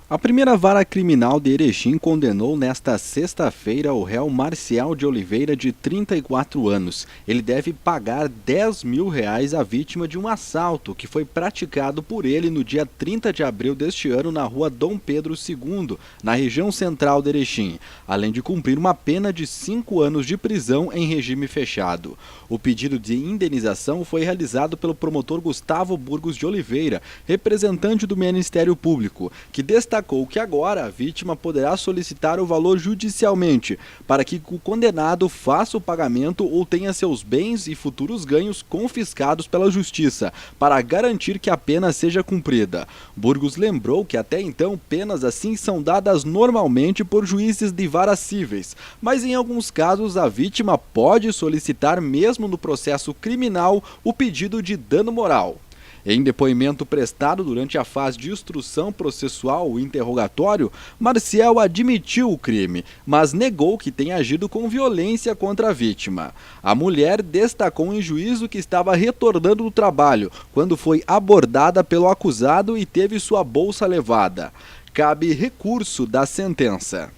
A primeira vara criminal de Erechim condenou nesta sexta-feira o réu Marcial de Oliveira, de 34 anos. Ele deve pagar R$ 10.000 à vítima de um assalto que foi praticado por ele no dia 30 de abril deste ano na rua Dom Pedro II, na região central de Erechim, além de cumprir uma pena de 5 anos de prisão em regime fechado. O pedido de indenização foi realizado pelo promotor Gustavo Burgos de Oliveira, representante do Ministério Público, que destacou que agora a vítima poderá solicitar o valor judicialmente, para que o condenado faça o pagamento ou tenha seus bens e futuros ganhos confiscados pela Justiça, para garantir que a pena seja cumprida. Burgos lembrou que até então penas assim são dadas normalmente por juízes de varas cíveis, mas em alguns casos a vítima pode solicitar, mesmo no processo criminal, o pedido de dano moral. Em depoimento prestado durante a fase de instrução processual, o interrogatório, Marcial admitiu o crime, mas negou que tenha agido com violência contra a vítima. A mulher destacou em juízo que estava retornando do trabalho quando foi abordada pelo acusado e teve sua bolsa levada. Cabe recurso da sentença.